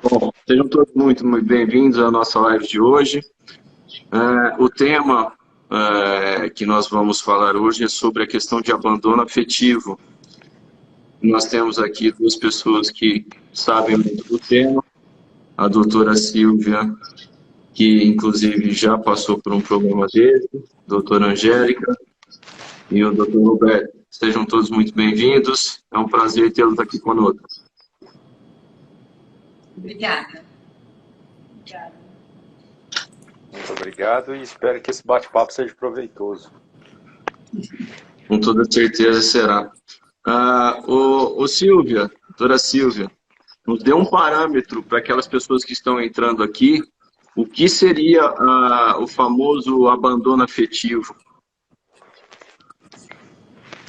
Bom, sejam todos muito bem-vindos à nossa live de hoje. O tema que nós vamos falar hoje é sobre a questão de abandono afetivo. Nós temos aqui duas pessoas que sabem muito do tema, a doutora Silvia, que inclusive já passou por um problema desse, a doutora Angélica e o doutor Roberto. Sejam todos muito bem-vindos, é um prazer tê-los aqui conosco. Obrigada. Muito obrigado e espero que esse bate-papo seja proveitoso. Com toda certeza será. Silvia, doutora Silvia, nos dê um parâmetro para aquelas pessoas que estão entrando aqui, o que seria o famoso abandono afetivo?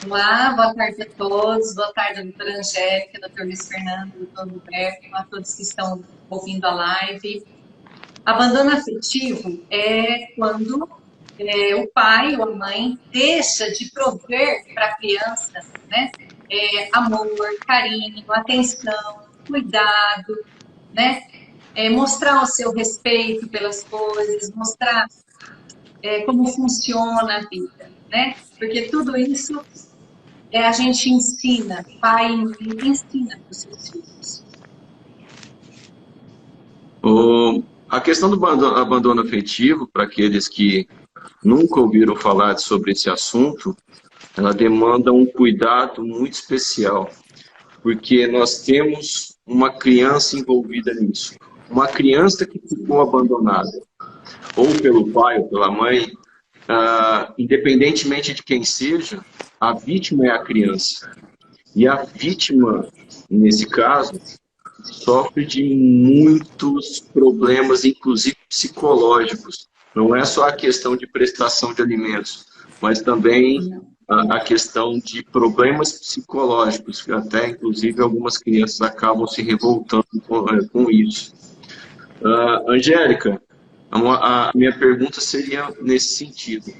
Olá, boa tarde a todos, boa tarde, doutora Angélica, doutor Luiz Fernando, doutor Roberto, a todos que estão ouvindo a live. Abandono afetivo é quando o pai ou a mãe deixa de prover para a criança, né, amor, carinho, atenção, cuidado, né, mostrar o seu respeito pelas coisas, mostrar como funciona a vida, né, porque tudo isso a gente ensina, pai e mãe ensina para os seus filhos. A questão do abandono afetivo, para aqueles que nunca ouviram falar sobre esse assunto, ela demanda um cuidado muito especial, porque nós temos uma criança envolvida nisso. Uma criança que ficou abandonada, ou pelo pai ou pela mãe, independentemente de quem seja, a vítima é a criança. E a vítima, nesse caso, sofre de muitos problemas, inclusive psicológicos. Não é só a questão de prestação de alimentos, mas também a questão de problemas psicológicos, que até, inclusive, algumas crianças acabam se revoltando com isso. Angélica, a minha pergunta seria nesse sentido.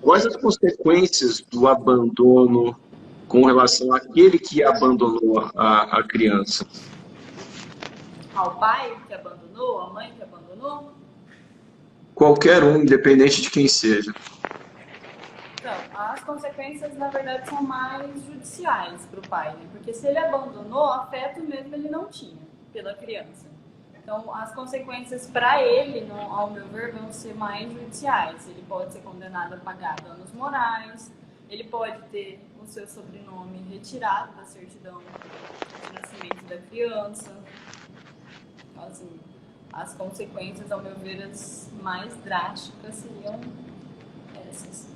Quais as consequências do abandono com relação àquele que abandonou a criança? Ao pai que abandonou, à mãe que abandonou? Qualquer um, independente de quem seja. Então, as consequências, na verdade, são mais judiciais para o pai, né? Porque se ele abandonou, afeto mesmo ele não tinha pela criança. Então, as consequências para ele, ao meu ver, vão ser mais judiciais. Ele pode ser condenado a pagar danos morais, ele pode ter o seu sobrenome retirado da certidão de nascimento da criança. Então, assim, as consequências, ao meu ver, as mais drásticas seriam essas.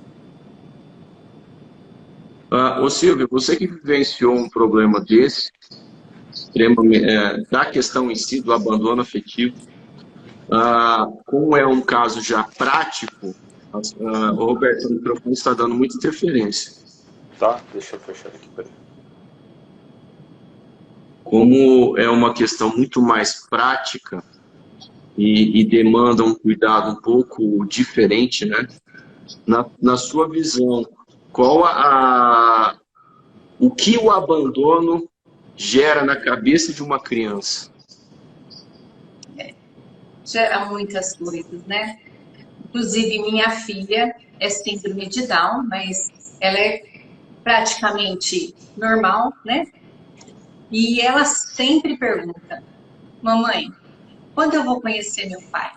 Silvia, você que vivenciou um problema desse, da questão em si do abandono afetivo, como é um caso já prático, o Roberto, o microfone está dando muita interferência. Tá, deixa eu fechar aqui, peraí. Como é uma questão muito mais prática e demanda um cuidado um pouco diferente, né? Na sua visão, qual o que o abandono gera na cabeça de uma criança? Gera muitas coisas, né? Inclusive, minha filha é síndrome de Down, mas ela é praticamente normal, né? E ela sempre pergunta: mamãe, quando eu vou conhecer meu pai?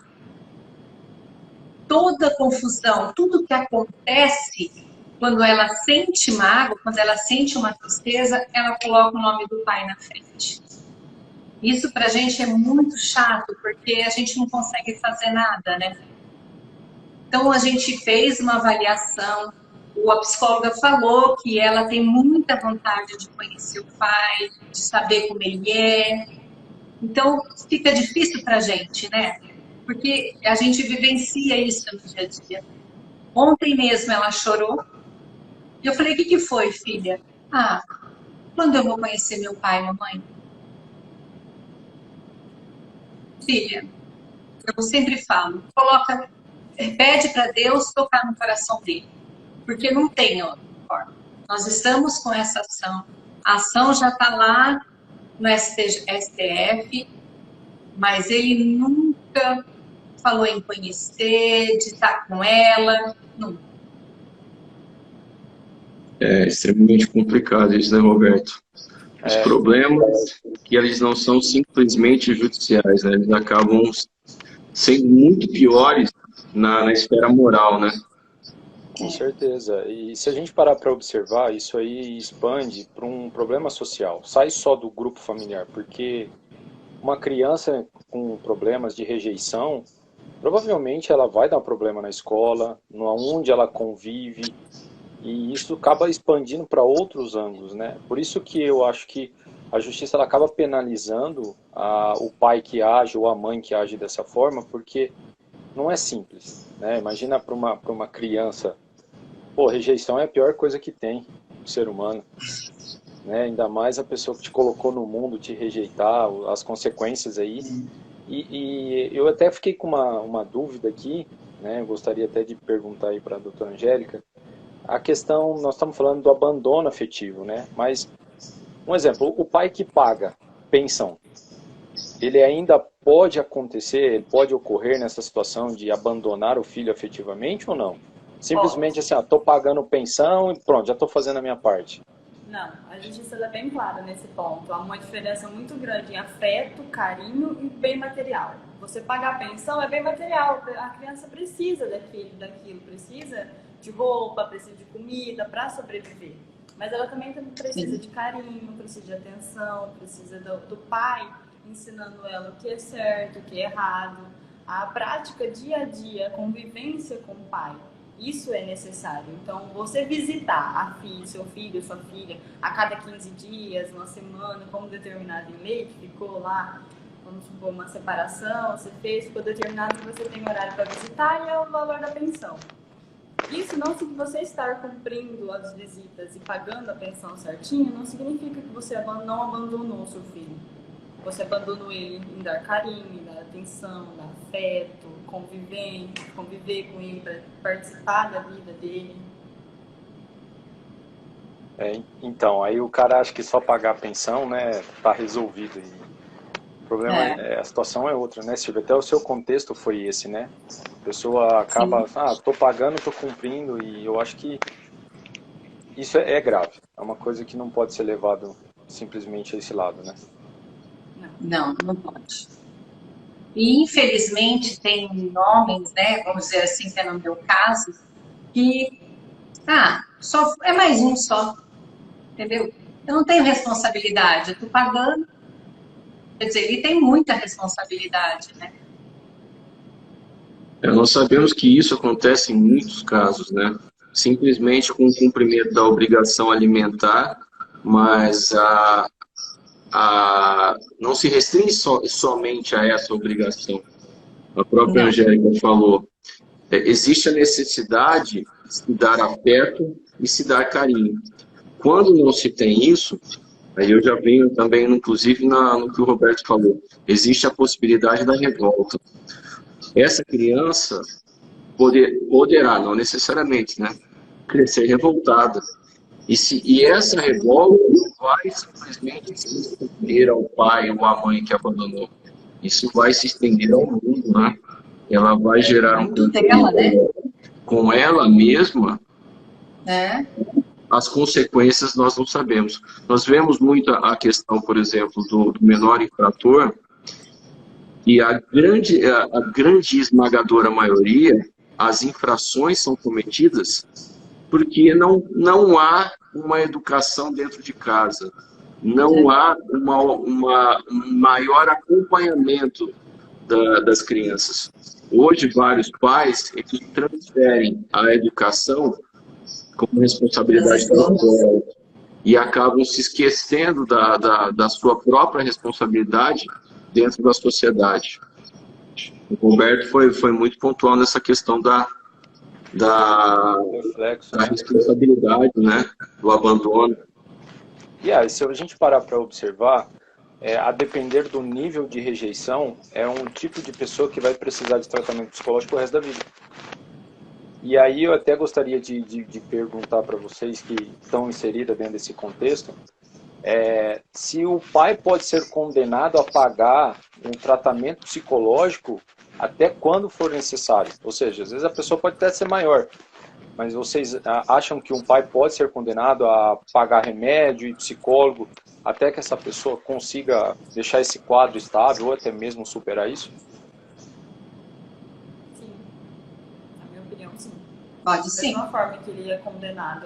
Toda confusão, tudo que acontece, quando ela sente mágoa, quando ela sente uma tristeza, ela coloca o nome do pai na frente. Isso pra gente é muito chato, porque a gente não consegue fazer nada, né? Então a gente fez uma avaliação, a psicóloga falou que ela tem muita vontade de conhecer o pai, de saber como ele é. Então fica difícil pra gente, né? Porque a gente vivencia isso no dia a dia. Ontem mesmo ela chorou. E eu falei: o que foi, filha? Quando eu vou conhecer meu pai, mamãe? Filha, eu sempre falo, pede para Deus tocar no coração dele. Porque não tem outra forma. Nós estamos com essa ação. A ação já está lá no STF. mas ele nunca falou em conhecer, de estar com ela, nunca. É extremamente complicado isso, né, Roberto? Os problemas que eles não são simplesmente judiciais, né? Eles acabam sendo muito piores na esfera moral, né? Com certeza. E se a gente parar para observar, isso aí expande para um problema social. Sai só do grupo familiar, porque uma criança com problemas de rejeição, provavelmente ela vai dar um problema na escola, no onde ela convive, e isso acaba expandindo para outros ângulos, né? Por isso que eu acho que a justiça ela acaba penalizando o pai que age ou a mãe que age dessa forma, porque não é simples, né? Imagina para uma criança, pô, rejeição é a pior coisa que tem no ser humano, né? Ainda mais a pessoa que te colocou no mundo te rejeitar, as consequências aí. E eu até fiquei com uma dúvida aqui, né? Eu gostaria até de perguntar aí para a doutora Angélica. A questão, nós estamos falando do abandono afetivo, né? Mas, um exemplo, o pai que paga pensão, ele ainda pode acontecer, ele pode ocorrer nessa situação de abandonar o filho afetivamente ou não? Simplesmente assim, estou pagando pensão e pronto, já estou fazendo a minha parte. Não, a justiça é bem clara nesse ponto. Há uma diferença muito grande em afeto, carinho e bem material. Você pagar a pensão é bem material, a criança precisa daquilo, precisa de roupa, precisa de comida para sobreviver. Mas ela também precisa de carinho, precisa de atenção, precisa do pai ensinando ela o que é certo, o que é errado. A prática dia a dia, a convivência com o pai. Isso é necessário. Então, você visitar seu filho, sua filha, a cada 15 dias, uma semana, como determinado em lei, que ficou lá, vamos supor, uma separação, você fez, ficou determinado que você tem horário para visitar e é o valor da pensão. Isso não significa você estar cumprindo as visitas e pagando a pensão certinho, não significa que você não abandonou o seu filho. Você abandonou ele em dar carinho, em dar atenção, dar afeto, conviver com ele, para participar da vida dele. Então, aí o cara acha que só pagar a pensão, né, tá resolvido. E o problema a situação é outra, né, Silvia? Até o seu contexto foi esse, né? A pessoa acaba, tô pagando, tô cumprindo, e eu acho que isso é grave. É uma coisa que não pode ser levado simplesmente a esse lado, né? Não pode. E, infelizmente, tem homens, né, vamos dizer assim, que é no meu caso, que, só é mais um só, entendeu? Eu não tenho responsabilidade, eu estou pagando. Quer dizer, ele tem muita responsabilidade, né? Nós sabemos que isso acontece em muitos casos, né? Simplesmente com o cumprimento da obrigação alimentar, mas não se restringe somente a essa obrigação. A própria Angélica falou, existe a necessidade de se dar afeto e se dar carinho. Quando não se tem isso, aí eu já venho também, inclusive, no que o Roberto falou, existe a possibilidade da revolta. Essa criança poderá, não necessariamente, né, crescer revoltada. E essa revolta não vai simplesmente se estender ao pai ou à mãe que abandonou. Isso vai se estender ao mundo, né? Ela vai gerar um conflito com ela mesma. As consequências nós não sabemos. Nós vemos muito a questão, por exemplo, do menor infrator, e a grande esmagadora maioria, as infrações são cometidas porque não há uma educação dentro de casa, não há um maior acompanhamento das crianças. Hoje, vários pais que transferem a educação como responsabilidade da escola e acabam se esquecendo da sua própria responsabilidade dentro da sociedade. O Roberto foi muito pontual nessa questão da responsabilidade, né, do abandono. E se a gente parar para observar, a depender do nível de rejeição, é um tipo de pessoa que vai precisar de tratamento psicológico o resto da vida. E aí eu até gostaria de perguntar para vocês que estão inseridas dentro desse contexto, se o pai pode ser condenado a pagar um tratamento psicológico até quando for necessário. Ou seja, às vezes a pessoa pode até ser maior, mas vocês acham que um pai pode ser condenado a pagar remédio e psicólogo até que essa pessoa consiga deixar esse quadro estável ou até mesmo superar isso? Sim. Na minha opinião, sim. Pode Da sim. mesma forma que ele é condenado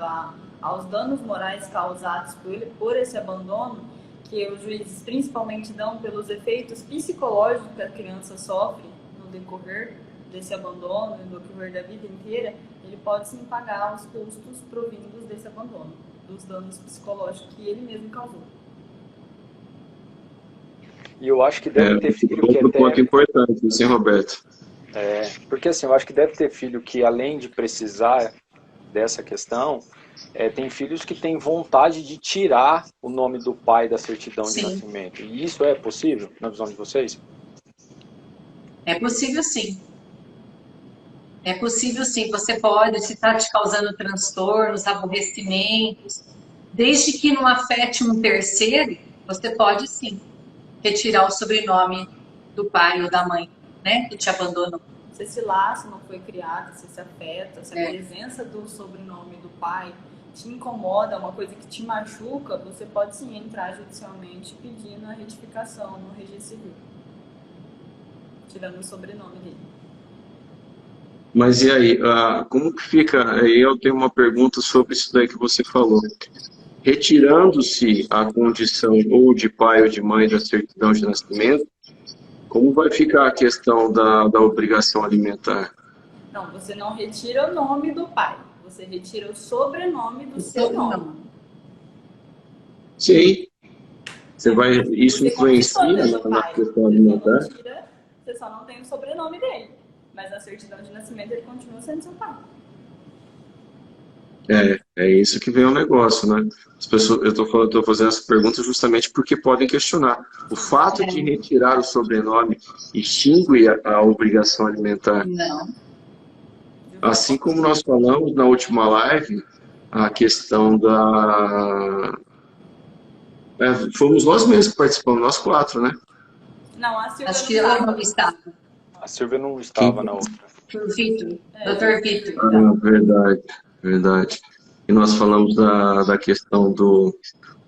aos danos morais causados por esse abandono, que os juízes principalmente dão pelos efeitos psicológicos que a criança sofre no decorrer desse abandono, no decorrer da vida inteira, ele pode sim pagar os custos provindos desse abandono, dos danos psicológicos que ele mesmo causou. E eu acho que deve ter filho que Outro até... ponto importante, sim, Roberto. Porque assim, eu acho que deve ter filho que, além de precisar dessa questão, tem filhos que têm vontade de tirar o nome do pai da certidão de nascimento. E isso é possível, na visão de vocês? É possível sim. É possível sim. Você pode, se está te causando transtornos, aborrecimentos, desde que não afete um terceiro, você pode sim retirar o sobrenome do pai ou da mãe, né, que te abandonou. Se esse laço não foi criado, se esse afeto, se a presença do sobrenome do pai te incomoda, uma coisa que te machuca, você pode sim entrar judicialmente pedindo a retificação no registro civil, tirando o sobrenome dele. Mas e aí, como que fica? Aí eu tenho uma pergunta sobre isso daí que você falou. Retirando-se a condição ou de pai ou de mãe da certidão de nascimento, como vai ficar a questão da obrigação alimentar? Não, você não retira o nome do pai, você retira o sobrenome do seu nome. Sim. Isso Você influencia na questão alimentar? Você só não tem o sobrenome dele, mas na certidão de nascimento ele continua sendo seu pai. É isso que vem o negócio, né? As pessoas, eu estou fazendo essa pergunta justamente porque podem questionar. O fato de retirar o sobrenome extingue a obrigação alimentar? Não. Assim como nós falamos na última live, a questão da... fomos nós mesmos que participamos, nós 4, né? Não, a Silvia acho que ela não estava. A Silvia não estava na outra. O Vitor, Dr. Vitor. Verdade. E nós falamos da questão do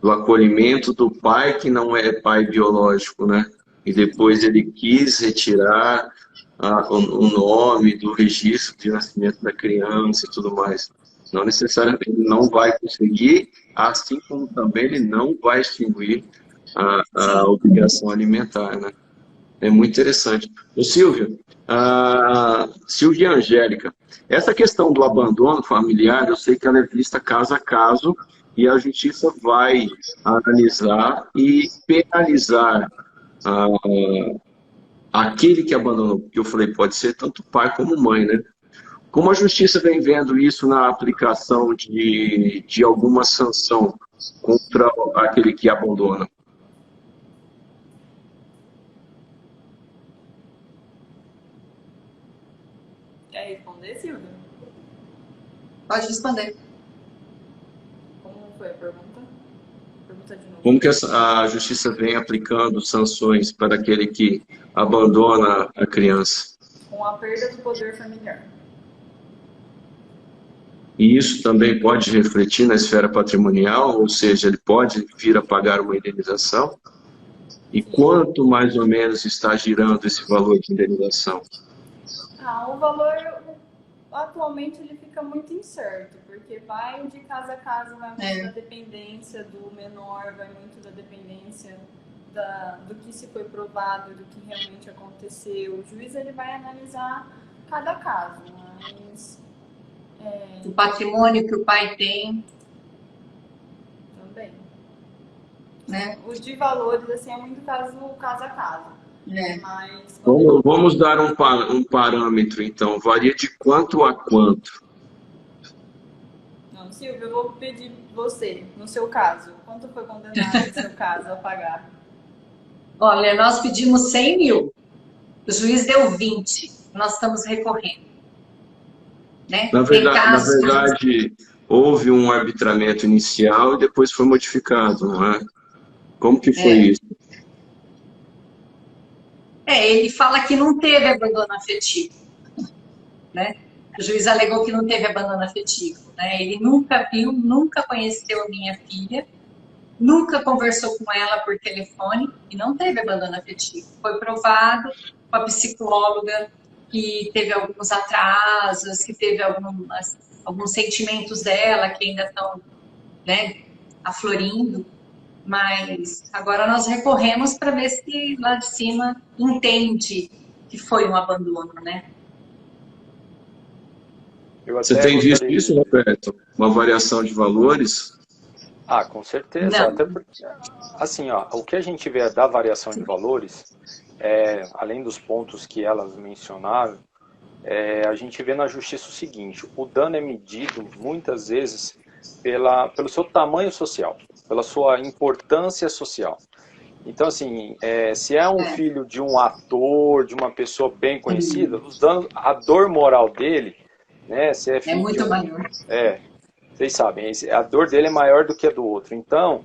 acolhimento do pai que não é pai biológico, né? E depois ele quis retirar o nome do registro de nascimento da criança e tudo mais. Não necessariamente ele não vai conseguir, assim como também ele não vai extinguir a obrigação alimentar, né? É muito interessante. Ô, Silvia, Silvia e Angélica, essa questão do abandono familiar, eu sei que ela é vista caso a caso e a justiça vai analisar e penalizar aquele que abandonou, porque eu falei, pode ser tanto pai como mãe, né? Como a justiça vem vendo isso na aplicação de alguma sanção contra aquele que abandona? Quer responder, Silvia? Pode responder. Como foi a pergunta? Pergunta de novo. Como que a justiça vem aplicando sanções para aquele que abandona a criança? Com a perda do poder familiar. E isso também pode refletir na esfera patrimonial, ou seja, ele pode vir a pagar uma indenização? E quanto mais ou menos está girando esse valor de indenização? O valor atualmente ele fica muito incerto, porque vai de casa a casa, vai muito da dependência do menor, vai muito da dependência do que se foi provado, do que realmente aconteceu. O juiz ele vai analisar cada caso, mas... O patrimônio que o pai tem. Também. Né? O de valores, assim, é muito caso a caso. Mas... Vamos dar um parâmetro, então. Varia de quanto a quanto? Não, Silvia, eu vou pedir você, no seu caso. Quanto foi condenado no seu caso a pagar? Olha, nós pedimos 100 mil. O juiz deu 20. Nós estamos recorrendo. Né? Na verdade, houve um arbitramento inicial e depois foi modificado, não é? Como que foi isso? Ele fala que não teve abandono afetivo, né? O juiz alegou que não teve abandono afetivo, né? Ele nunca viu, nunca conheceu a minha filha, nunca conversou com ela por telefone e não teve abandono afetivo. Foi provado com a psicóloga que teve alguns atrasos, que teve alguns sentimentos dela que ainda estão, né, aflorindo. Mas agora nós recorremos para ver se lá de cima entende que foi um abandono, né? Você tem visto isso, Roberto? Uma variação de valores? Ah, com certeza. Não. Até porque, assim, ó, o que a gente vê da variação de valores, além dos pontos que elas mencionaram, a gente vê na justiça o seguinte: o dano é medido muitas vezes pelo seu tamanho social, pela sua importância social. Então, assim, se é um filho de um ator, de uma pessoa bem conhecida, os danos, a dor moral dele, né, se é filho muito maior. Vocês sabem, a dor dele é maior do que a do outro. Então,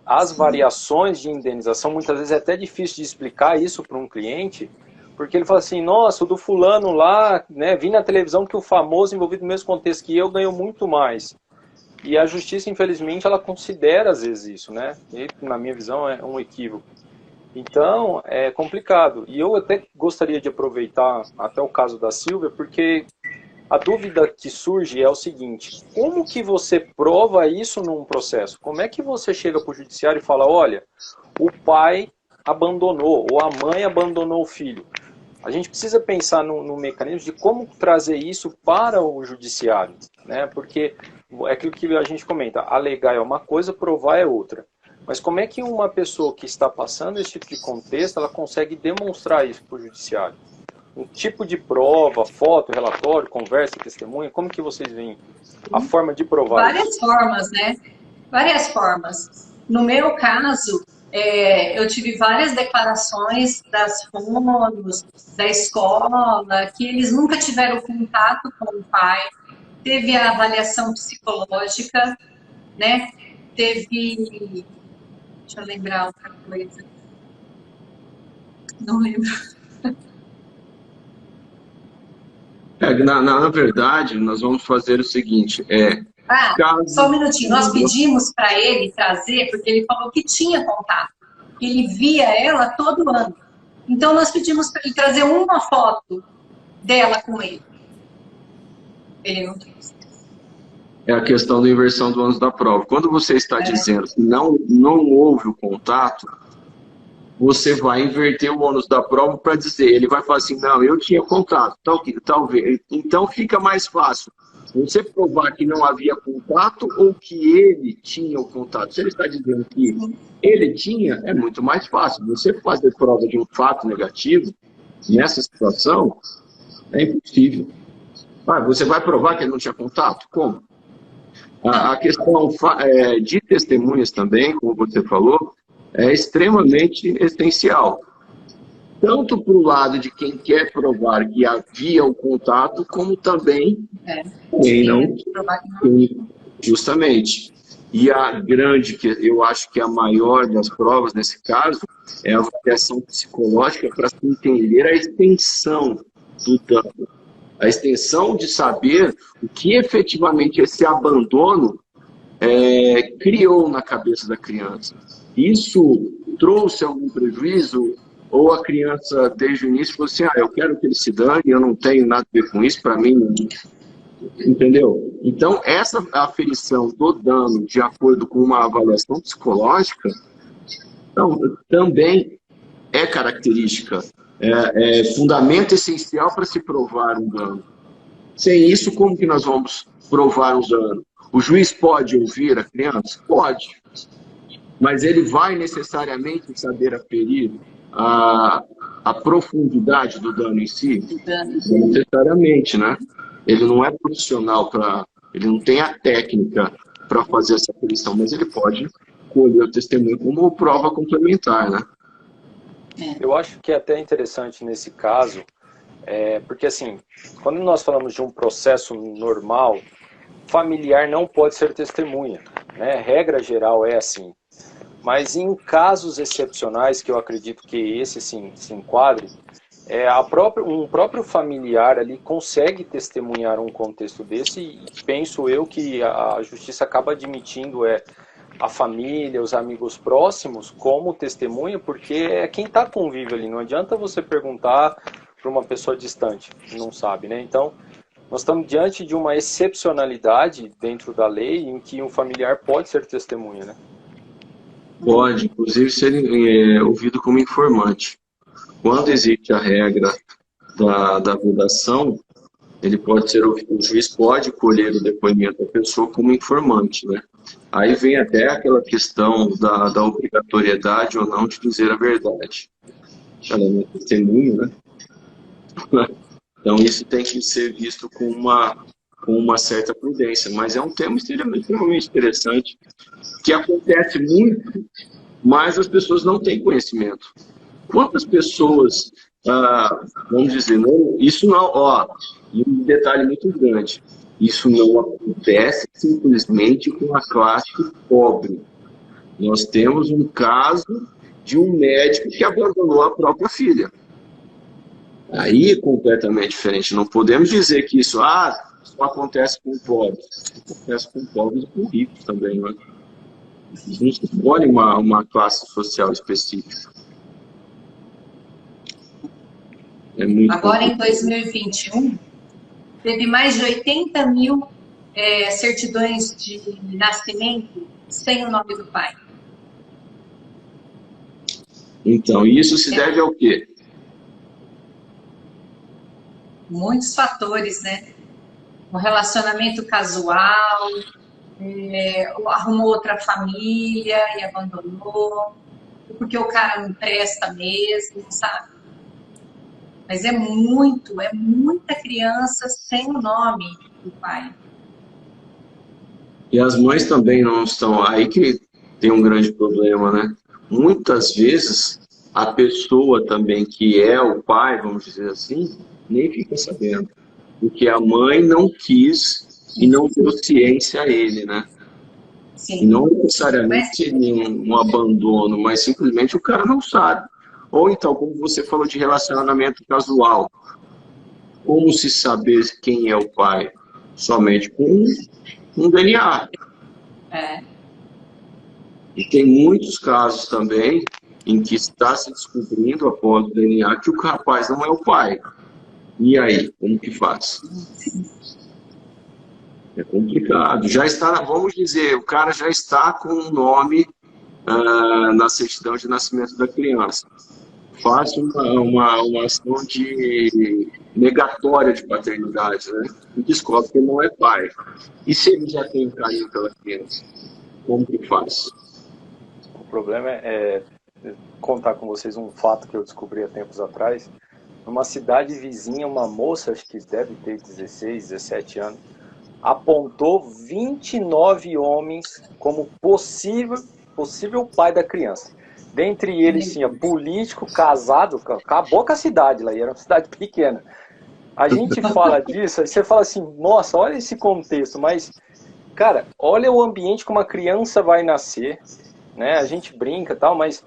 as variações de indenização, muitas vezes é até difícil de explicar isso para um cliente, porque ele fala assim: nossa, o do fulano lá, né, vi na televisão que o famoso envolvido no mesmo contexto que eu ganhou muito mais. E a justiça, infelizmente, ela considera às vezes isso, né? E, na minha visão, é um equívoco. Então, é complicado. E eu até gostaria de aproveitar até o caso da Silvia, porque a dúvida que surge é o seguinte: como que você prova isso num processo? Como é que você chega para o judiciário e fala: olha, o pai abandonou, ou a mãe abandonou o filho? A gente precisa pensar no mecanismo de como trazer isso para o judiciário, né? Porque é aquilo que a gente comenta: alegar é uma coisa, provar é outra. Mas como é que uma pessoa que está passando esse tipo de contexto, ela consegue demonstrar isso para o judiciário? Um tipo de prova, foto, relatório, conversa, testemunha, como que vocês veem a forma de provar Várias isso? formas, né? Várias formas. No meu caso, eu tive várias declarações das fonos, da escola, que eles nunca tiveram contato com o pai. Teve a avaliação psicológica, né? Teve... Deixa eu lembrar outra coisa. Não lembro. Na verdade, nós vamos fazer o seguinte: só um minutinho. Nós pedimos para ele trazer, porque ele falou que tinha contato. Ele via ela todo ano. Então, nós pedimos para ele trazer uma foto dela com ele. Ele não trouxe. É a questão da inversão do ônus da prova. Quando você está dizendo que não houve o contato, você vai inverter o ônus da prova para dizer, ele vai falar assim: não, eu tinha contato, talvez. Então fica mais fácil você provar que não havia contato ou que ele tinha o contato. Se ele está dizendo que ele tinha, é muito mais fácil. Você fazer prova de um fato negativo nessa situação é impossível. Você vai provar que ele não tinha contato? Como? A questão de testemunhas também, como você falou, é extremamente essencial. Tanto para o lado de quem quer provar que havia o contato, como também quem não. Justamente. E a grande, que eu acho que é a maior das provas nesse caso, é a avaliação psicológica para se entender a extensão do dano. A extensão de saber o que efetivamente esse abandono criou na cabeça da criança. Isso trouxe algum prejuízo? Ou a criança, desde o início, falou assim: eu quero que ele se dane, eu não tenho nada a ver com isso, para mim, entendeu? Então, essa aferição do dano, de acordo com uma avaliação psicológica, também é característica, fundamento essencial para se provar um dano. Sem isso, como que nós vamos provar um dano? O juiz pode ouvir a criança? Pode. Mas ele vai necessariamente saber aferir a profundidade do dano em si? Não necessariamente, né? Ele não é profissional ele não tem a técnica para fazer essa aferição, mas ele pode colher o testemunho como prova complementar, né? Eu acho que é até interessante nesse caso, porque assim, quando nós falamos de um processo normal, familiar não pode ser testemunha, né? Regra geral é assim. Mas em casos excepcionais, que eu acredito que esse sim se enquadre, um próprio familiar ali consegue testemunhar um contexto desse, e penso eu que a justiça acaba admitindo a família, os amigos próximos como testemunha, porque é quem está convívio ali. Não adianta você perguntar para uma pessoa distante, que não sabe, né? Então, nós estamos diante de uma excepcionalidade dentro da lei em que um familiar pode ser testemunha, né? Pode, inclusive, ser ouvido como informante. Quando existe a regra da vedação, ele pode ser ouvido, o juiz pode colher o depoimento da pessoa como informante, né? Aí vem até aquela questão da obrigatoriedade ou não de dizer a verdade. Ela não é testemunho, né? Então isso tem que ser visto com uma certa prudência, mas é um tema extremamente interessante, que acontece muito, mas as pessoas não têm conhecimento. Quantas pessoas, vamos dizer, não, isso não, e um detalhe muito grande, isso não acontece simplesmente com a classe pobre. Nós temos um caso de um médico que abandonou a própria filha. Aí é completamente diferente. Não podemos dizer que isso só acontece com pobres. Isso acontece com pobres e com ricos também, né? A gente escolhe uma classe social específica. Agora, em 2021, teve mais de 80 mil certidões de nascimento sem o nome do pai. Então, isso se deve ao quê? Muitos fatores, né? Um relacionamento casual, arrumou outra família e abandonou, porque o cara não presta mesmo, sabe? Mas é muita criança sem o nome do pai. E as mães também não estão... Aí que tem um grande problema, né? Muitas vezes, a pessoa também que é o pai, vamos dizer assim, nem fica sabendo. Porque a mãe não quis e não deu ciência a ele, né? Sim. E não necessariamente um abandono, mas simplesmente o cara não sabe. Ou então, como você falou de relacionamento casual, como se saber quem é o pai? Somente com um DNA. E tem muitos casos também em que está se descobrindo após o DNA que o rapaz não é o pai. E aí, como que faz? É complicado. Já está, vamos dizer, o cara já está com o nome na certidão de nascimento da criança. Faz uma ação de negatória de paternidade, né? E descobre que ele não é pai. E se ele já tem carinho pela criança? Como que faz? O problema é contar com vocês um fato que eu descobri há tempos atrás. Numa cidade vizinha, uma moça, acho que deve ter 16, 17 anos, apontou 29 homens como possível pai da criança. Dentre eles tinha político, casado, acabou com a cidade lá, e era uma cidade pequena. A gente fala disso, aí você fala assim, nossa, olha esse contexto, mas, cara, olha o ambiente que uma criança vai nascer, né? A gente brinca e tal, mas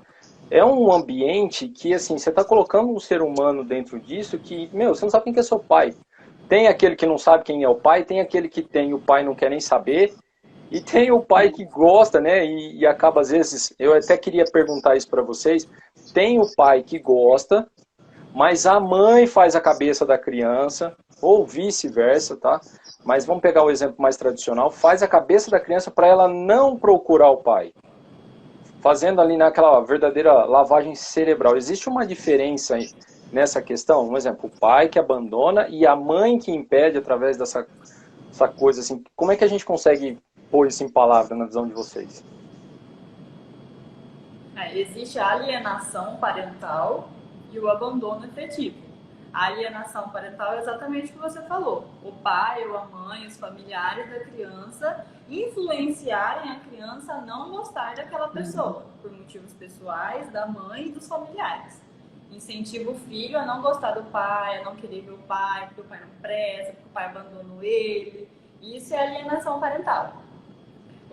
é um ambiente que, assim, você está colocando um ser humano dentro disso que, você não sabe quem que é seu pai. Tem aquele que não sabe quem é o pai, tem aquele que tem o pai e não quer nem saber, e tem o pai que gosta, né, e acaba às vezes, eu até queria perguntar isso para vocês, tem o pai que gosta, mas a mãe faz a cabeça da criança, ou vice-versa, tá? Mas vamos pegar o exemplo mais tradicional, faz a cabeça da criança para ela não procurar o pai. Fazendo ali naquela verdadeira lavagem cerebral. Existe uma diferença aí nessa questão? Um exemplo, o pai que abandona e a mãe que impede através dessa coisa assim. Como é que a gente consegue pôr isso em palavra na visão de vocês? Existe a alienação parental e o abandono efetivo. A alienação parental é exatamente o que você falou. O pai ou a mãe, os familiares da criança influenciarem a criança a não gostar daquela pessoa, por motivos pessoais, da mãe e dos familiares. Incentiva o filho a não gostar do pai, a não querer ver o pai, porque o pai não presta, porque o pai abandonou ele. Isso é alienação parental.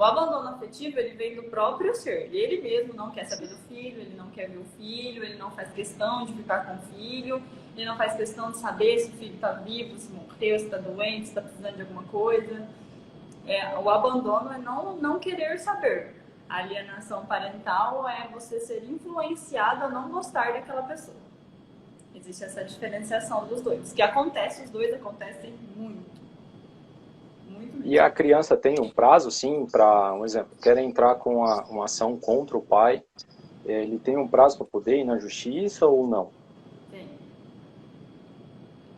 O abandono afetivo, ele vem do próprio ser. Ele mesmo não quer saber do filho, ele não quer ver o filho, ele não faz questão de ficar com o filho, ele não faz questão de saber se o filho está vivo, se morreu, se está doente, se está precisando de alguma coisa. O abandono é não querer saber. A alienação parental é você ser influenciado a não gostar daquela pessoa. Existe essa diferenciação dos dois. Que acontece, os dois acontecem muito. Muito mesmo. E a criança tem um prazo, sim, para, um exemplo, quer entrar com uma ação contra o pai, ele tem um prazo para poder ir na justiça ou não?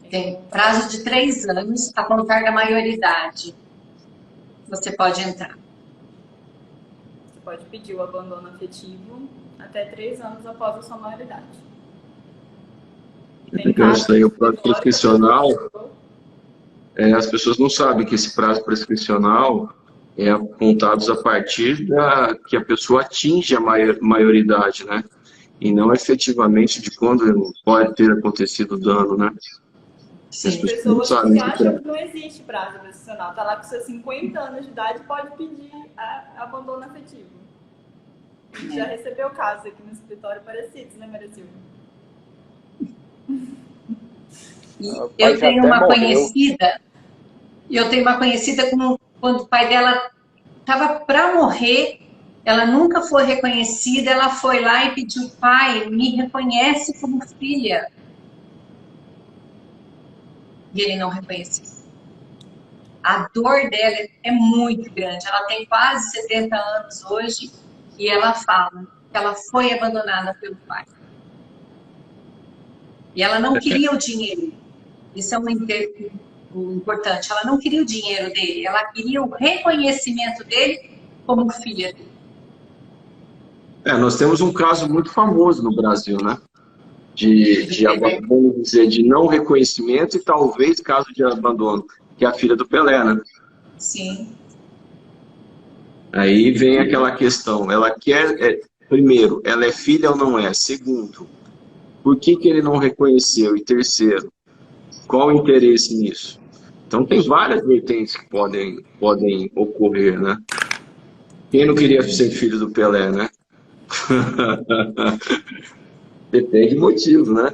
Tem prazo de 3 anos a contar da maioridade. Você pode entrar. Você pode pedir o abandono afetivo até 3 anos após a sua maioridade. Isso daí, o prazo prescricional, as pessoas não sabem que esse prazo prescricional é apontado a partir que a pessoa atinge a maioridade, né? E não efetivamente de quando pode ter acontecido o dano, né? Tem pessoas que acham que não existe prazo prescricional. Está lá com seus 50 anos de idade e pode pedir abandono afetivo. A gente já recebeu casos aqui no escritório parecidos, né, Maria Silvia? Eu tenho uma conhecida, quando o pai dela estava para morrer, ela nunca foi reconhecida, ela foi lá e pediu: pai, me reconhece como filha. E ele não reconheceu. A dor dela é muito grande, ela tem quase 70 anos hoje e ela fala que ela foi abandonada pelo pai. E ela não queria o dinheiro. Isso é o importante. Ela não queria o dinheiro dele, ela queria o reconhecimento dele como filha dele. Nós temos um caso muito famoso no Brasil, né? De abandono, vamos dizer, de não reconhecimento e talvez caso de abandono, que é a filha do Pelé, né? Sim. Aí vem aquela questão, ela quer, primeiro, ela é filha ou não é? Segundo, por que ele não reconheceu? E terceiro, qual o interesse nisso? Então tem várias vertentes que podem ocorrer, né? Quem não queria ser filho do Pelé, né? Depende do motivo, né?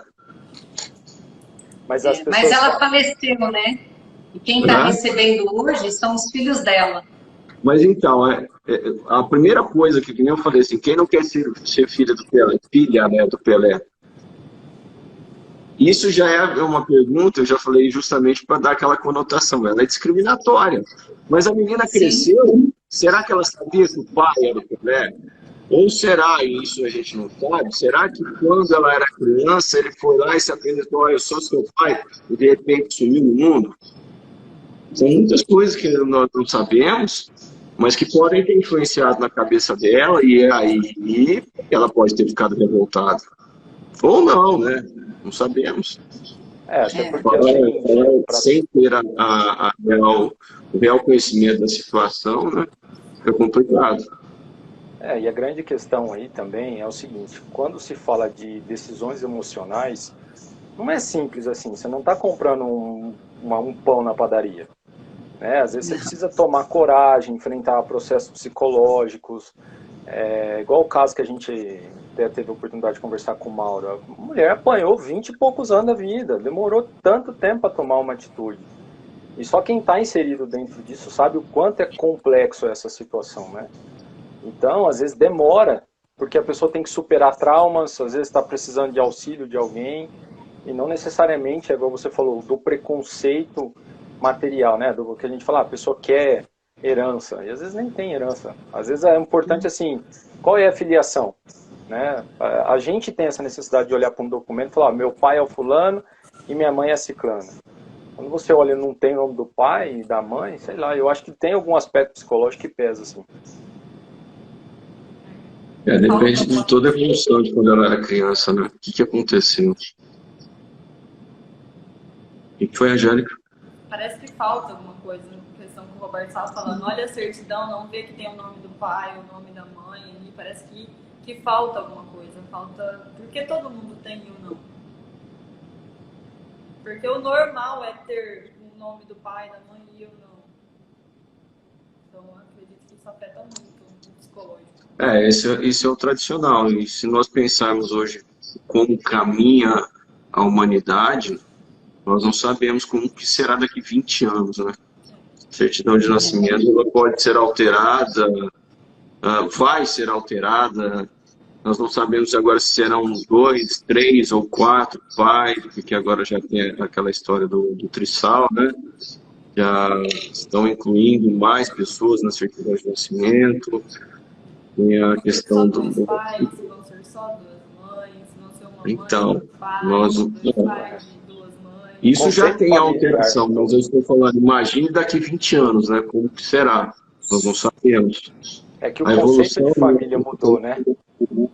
Mas ela faleceu, né? E quem está recebendo hoje são os filhos dela. Mas então, a primeira coisa que nem eu falei assim, quem não quer ser filha do Pelé, né, do Pelé? Isso já é uma pergunta, eu já falei justamente para dar aquela conotação, ela é discriminatória. Mas a menina cresceu, será que ela sabia que o pai era o Pelé? Ou será, e isso a gente não sabe, será que quando ela era criança, ele foi lá e se apresentou: eu sou seu pai, e de repente sumiu no mundo? São muitas coisas que nós não sabemos, mas que podem ter influenciado na cabeça dela, e aí ela pode ter ficado revoltada. Ou não, né? Não sabemos. Até porque sem ter o real conhecimento da situação, né? Fica complicado. E a grande questão aí também é o seguinte: quando se fala de decisões emocionais, não é simples assim. Você não está comprando um pão na padaria, né? Às vezes você precisa tomar coragem, enfrentar processos psicológicos. Igual o caso que a gente até teve a oportunidade de conversar com o Mauro. A mulher apanhou 20 e poucos anos da vida, demorou tanto tempo para tomar uma atitude. E só quem está inserido dentro disso sabe o quanto é complexo essa situação, né? Então, às vezes demora, porque a pessoa tem que superar traumas, às vezes está precisando de auxílio de alguém, e não necessariamente, igual você falou, do preconceito material, né? Do que a gente fala, a pessoa quer herança, e às vezes nem tem herança. Às vezes é importante assim, qual é a filiação? Né? A gente tem essa necessidade de olhar para um documento e falar: meu pai é o fulano e minha mãe é a ciclana. Quando você olha e não tem o nome do pai e da mãe, sei lá, eu acho que tem algum aspecto psicológico que pesa, assim. Depende de toda a evolução de quando ela era criança, né? O que aconteceu? O que foi, Angélica? Parece que falta alguma coisa, na questão que o Roberto estava falando. Olha a certidão, não vê que tem o nome do pai, o nome da mãe, e parece que falta alguma coisa. Falta. Porque todo mundo tem ou não. Porque o normal é ter o nome do pai, da mãe e eu não. Então, eu acredito que isso afeta muito o psicológico. Esse é o tradicional. E se nós pensarmos hoje como caminha a humanidade, nós não sabemos como que será daqui 20 anos, né? A certidão de nascimento ela pode ser alterada, vai ser alterada. Nós não sabemos agora se serão 2, 3 ou 4 pais, porque agora já tem aquela história do trisal, né? Já estão incluindo mais pessoas na certidão de nascimento. Tem a questão do... pais, vão ser só 2 mães, vão ser uma Então, mãe, pai, nós... 2 pais, 2 mães. Isso já tem alteração, mas eu estou falando, imagine daqui 20 anos, né? Como que será? Nós não sabemos. É que o conceito de família mudou, né? O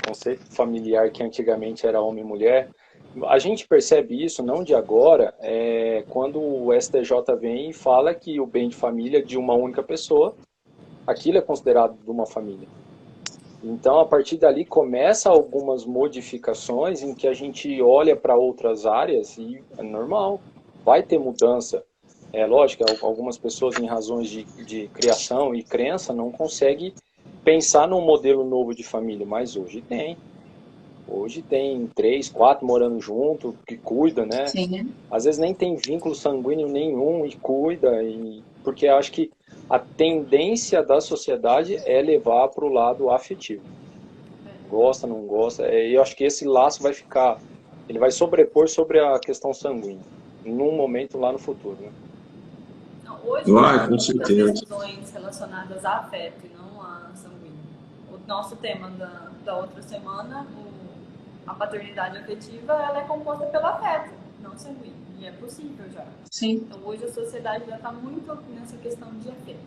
conceito familiar que antigamente era homem e mulher. A gente percebe isso não de agora, quando o STJ vem e fala que o bem de família de uma única pessoa, aquilo é considerado de uma família. Então, a partir dali, começa algumas modificações em que a gente olha para outras áreas e é normal, vai ter mudança. É lógico, algumas pessoas, em razões de criação e crença, não conseguem pensar num modelo novo de família, mas hoje tem. Hoje tem 3, 4 morando junto, que cuida, né? Sim. Às vezes nem tem vínculo sanguíneo nenhum e cuida, porque acho que a tendência da sociedade é levar para o lado afetivo. Gosta, não gosta. E eu acho que esse laço vai ficar, ele vai sobrepor sobre a questão sanguínea, num momento lá no futuro, né? Hoje, com certeza. Questões relacionadas a afeto e não a sanguíneo. O nosso tema da outra semana, a paternidade afetiva, ela é composta pelo afeto, não sanguíneo. E é possível já. Sim. Então hoje a sociedade já está muito nessa questão de afeto.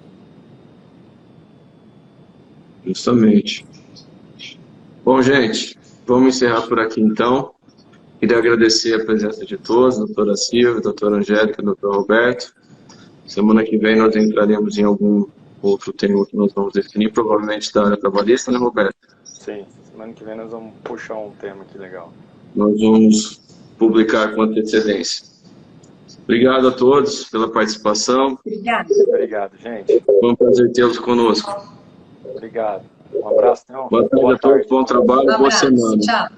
Justamente. Bom, gente, vamos encerrar por aqui então. Queria agradecer a presença de todos, doutora Silvia, doutora Angélica, doutor Roberto. Semana que vem nós entraremos em algum outro tema que nós vamos definir, provavelmente da área trabalhista, né, Roberto? Sim, semana que vem nós vamos puxar um tema aqui legal. Nós vamos publicar com antecedência. Obrigado a todos pela participação. Obrigado, gente. Foi um prazer tê-los conosco. Obrigado. Um abraço, então. Boa tarde a todos, bom trabalho, boa semana. Tchau.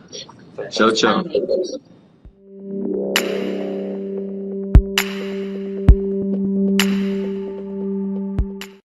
Tchau, tchau.